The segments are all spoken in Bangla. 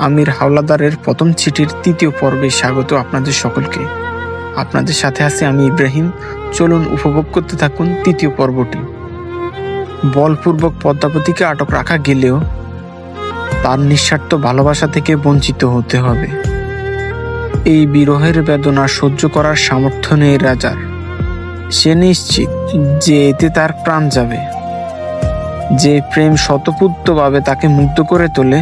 আমির হাওলাদারের প্রথম চিঠির ৩য় পর্বে স্বাগত আপনাদের সকলকে। আপনাদের সাথে আছি আমি ইব্রাহিম। চলুন উপভোগ করতে থাকুন ৩য় পর্বটি। বলপূর্বক পদ্মাবতীকে আটক রাখা গেলেও তার নিঃস্বার্থ ভালোবাসা থেকে বঞ্চিত হতে হবে। এই বিরহের বেদনা সহ্য করার সামর্থ্য নেই রাজার। সে নিশ্চিত যে এতে তার প্রাণ যাবে। যে প্রেম স্বতঃস্ফূর্তভাবে তাকে মুগ্ধ করে তোলে,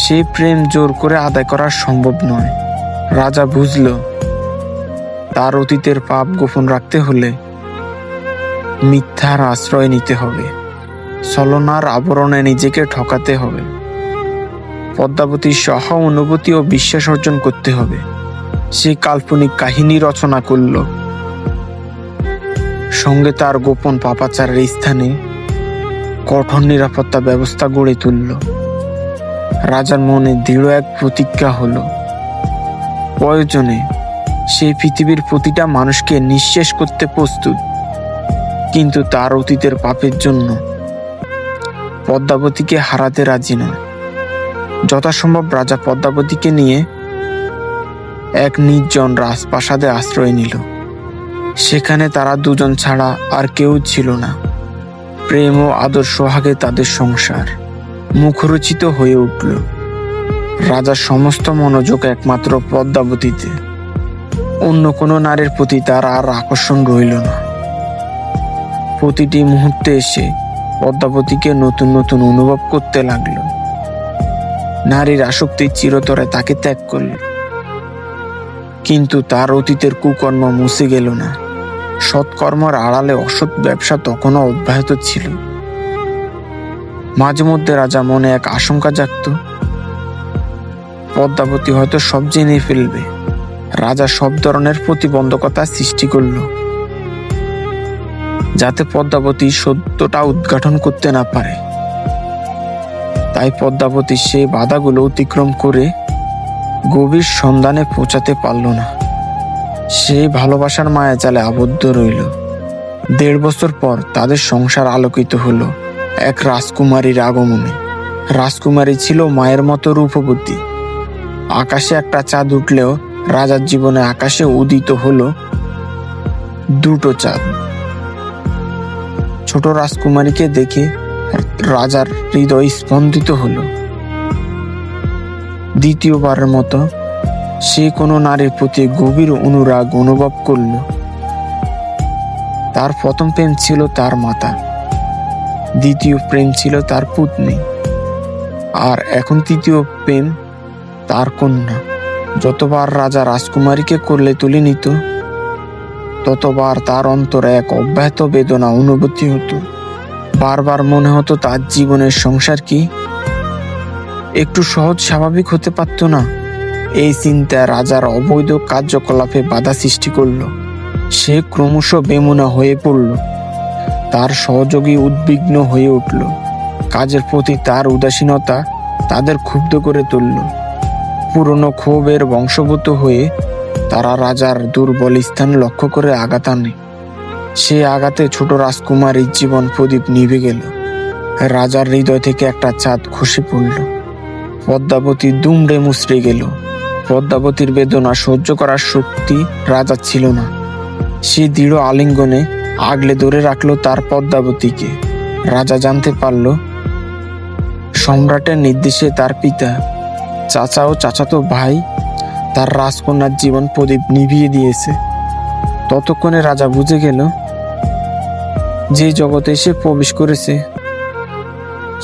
সে প্রেম জোর করে আদায় করা সম্ভব নয়। রাজা বুঝল, তার অতীতের পাপ গোপন রাখতে হলে মিথ্যার আশ্রয় নিতে হবে, ছলনার আবরণে নিজেকে ঠকাতে হবে, পদ্মাবতীর সহ অনুভূতি ও বিশ্বাস অর্জন করতে হবে। সে কাল্পনিক কাহিনী রচনা করল, সঙ্গে তার গোপন পাপাচারের স্থানে কঠোর নিরাপত্তা ব্যবস্থা গড়ে তুলল। রাজার মনে দৃঢ় এক প্রতিজ্ঞা হলো, প্রয়োজনে সে পৃথিবীর প্রতিটা মানুষকে নিঃশেষ করতে প্রস্তুত, কিন্তু তার অতীতের পাপের জন্য পদ্মাবতীকে হারাতে রাজি নয়। যথাসম্ভব রাজা পদ্মাবতীকে নিয়ে এক নির্জন রাজপ্রাসাদে আশ্রয় নিল। সেখানে তারা দুজন ছাড়া আর কেউ ছিল না। প্রেম ও আদর সোহাগে তাদের সংসার মুখরোচিত হয়ে উঠল। রাজার সমস্ত মনোযোগ একমাত্র পদ্মাবতীতে। অন্য কোনো নারীর প্রতি তার আর আকর্ষণ রইল না। প্রতিটি মুহূর্তে এসে পদ্মাবতীকে নতুন নতুন অনুভব করতে লাগলো। নারীর আসক্তি চিরতরে তাকে ত্যাগ করল, কিন্তু তার অতীতের কুকর্ম মুছে গেল না। সৎকর্মের আড়ালে অসৎ ব্যবসা তখনও অব্যাহত ছিল। মাঝে মধ্যে রাজা মনে এক আশঙ্কা জাগত, পদ্মাবতী হয়তো সব জেনে ফেলবে। রাজা সব ধরনের প্রতিবন্ধকতা সৃষ্টি করল, যাতে পদ্মাবতী সত্যটা উদ্ঘাটন করতে না পারে। তাই পদ্মাবতী সেই বাধাগুলো অতিক্রম করে গভীর সন্ধানে পৌঁছাতে পারল না। সেই ভালোবাসার মায়াজালে আবদ্ধ রইল। ১.৫ বছর পর তাদের সংসার আলোকিত হলো এক রাজকুমারীর আগমনে। রাজকুমারী ছিল মায়ের মতো রূপবতী। আকাশে একটা চাঁদ উঠলেও রাজার জীবনে আকাশে উদিত হলো 2টো চাঁদ। ছোট রাজকুমারীকে দেখে রাজার হৃদয় স্পন্দিত হলো। দ্বিতীয়বারের মতো সে কোনো নারীর প্রতি গভীর অনুরাগ অনুভব করল। তার প্রথম প্রেম ছিল তার মাতা, দ্বিতীয় প্রেম ছিল তার পত্নী, আর এখন তৃতীয় প্রেম তার কন্যা। যতবার রাজা রাজকুমারীকে কোলে তুলে নিত, ততবার তার অন্তরে এক অব্যাহত বেদনা অনুভূতি হতো। বারবার মনে হতো তার জীবনের সংসার কি একটু সহজ স্বাভাবিক হতে পারত না। এই চিন্তায় রাজার অবৈধ কার্যকলাপে বাধা সৃষ্টি করল। সে ক্রমশ বেমুনা হয়ে পড়ল। তার সহযোগী উদ্বিগ্ন হয়ে উঠল। কাজের প্রতি তার উদাসীনতা তাদের ক্ষুব্ধ করে তুলল। পুরনো ক্ষোভের বংশগত হয়ে তারা রাজার দুর্বল স্থান লক্ষ্য করে আঘাত আনে। সে আঘাতে ছোট রাজকুমারীর জীবন প্রদীপ নিভে গেল। রাজার হৃদয় থেকে একটা চাঁদ খসে পড়ল। পদ্মাবতী দুমড়ে মুচড়ে গেল। পদ্মাবতীর বেদনা সহ্য করার শক্তি রাজার ছিল না। সে দৃঢ় আলিঙ্গনে আগলে ধরে রাখলো তার পদ্মাবতীকে। রাজা জানতে পারল, সম্রাটের নির্দেশে তার পিতা, চাচা ও চাচাতো ভাই তার রাজকন্যার জীবন প্রদীপ নিভিয়ে দিয়েছে। ততক্ষণে রাজা বুঝে গেল, যে জগতে সে প্রবেশ করেছে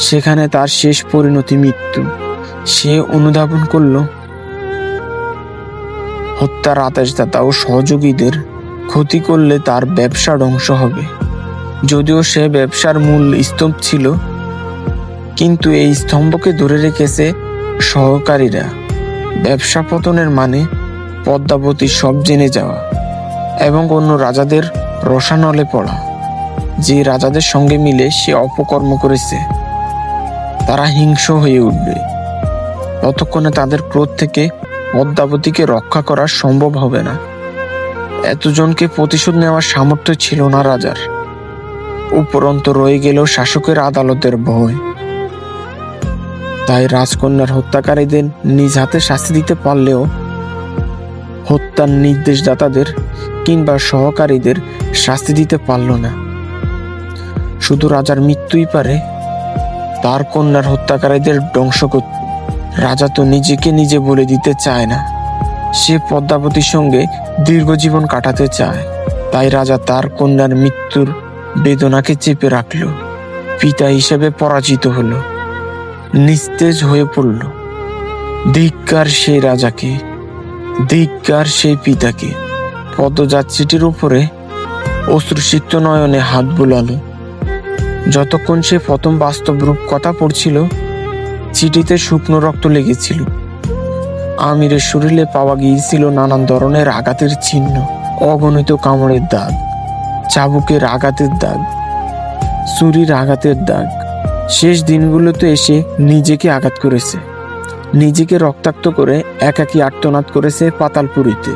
সেখানে তার শেষ পরিণতি মৃত্যু। সে অনুধাবন করল, হত্যার আদেশদাতা ও সহযোগীদের ক্ষতি করলে তার ব্যবসা ধ্বংস হবে। যদিও সে ব্যবসার মূল স্তম্ভ ছিল, কিন্তু এই স্তম্ভকে ধরে রেখেছে সহকারীরা। ব্যবসা পতনের মানে পদ্মাবতী সব জেনে যাওয়া এবং অন্য রাজাদের রসানলে পড়া। যে রাজাদের সঙ্গে মিলে সে অপকর্ম করেছে তারা হিংস্র হয়ে উঠবে। ততক্ষণে তাদের ক্রোধ থেকে পদ্মাবতীকে রক্ষা করা সম্ভব হবে না। এতজনকে প্রতিশোধ নেওয়ার সামর্থ্য ছিল না রাজার। উপরন্তু রয়ে গেল শাসকের আদালতের ভয়। তাই রাজকন্যার হত্যাকারীদের নিজ হাতে শাস্তি দিতে পারলেও হত্যার নির্দেশদাতাদের কিংবা সহকারীদের শাস্তি দিতে পারল না। শুধু রাজার মৃত্যুই পারে তার কন্যার হত্যাকারীদের ধ্বংস করতে। রাজা তো নিজেকে নিজে বলে দিতে চায় না, সে পদ্মাবতীর সঙ্গে দীর্ঘ জীবন কাটাতে চায়। তাই রাজা তার কন্যার মৃত্যুর বেদনাকে চেপে রাখল। পিতা হিসেবে পরাজিত হলো, নিস্তেজ হয়ে পড়ল। ধিক্কার সেই রাজাকে, ধিক্কার সেই পিতাকে। পদ্মজাত চিঠির উপরে অশ্রুসিক্ত নয়নে হাত বুলালো। যতক্ষণ সে প্রথম বাস্তব রূপ কথা পড়ছিল, চিঠিতে শুকনো রক্ত লেগেছিল। আমিরের শরীরে পাওয়া গিয়েছিল নানান ধরনের আঘাতের চিহ্ন, অগণিত কামড়ের দাগ, চাবুকের আঘাতের দাগ, ছুরির আঘাতের দাগ। শেষ দিনগুলোতে এসে নিজেকে আঘাত করেছে, নিজেকে রক্তাক্ত করে একাকী আর্তনাদ করেছে পাতালপুরীতে।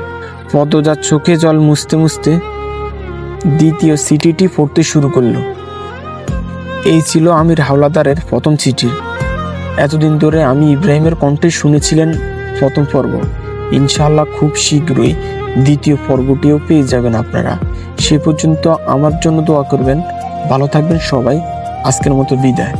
পদ্মজাত চোখে জল মুছতে মুছতে দ্বিতীয় চিঠিটি পড়তে শুরু করলো। এই ছিল আমির হাওলাদারের প্রথম চিঠি। এতদিন ধরে আমি ইব্রাহিমের কণ্ঠে শুনেছিলেন প্রথম পর্ব। ইনশাআল্লাহ খুব শীঘ্রই দ্বিতীয় পর্বটিও পেয়ে যাবেন আপনারা। সে পর্যন্ত আমার জন্য দোয়া করবেন। ভালো থাকবেন সবাই। আজকের মতো বিদায়।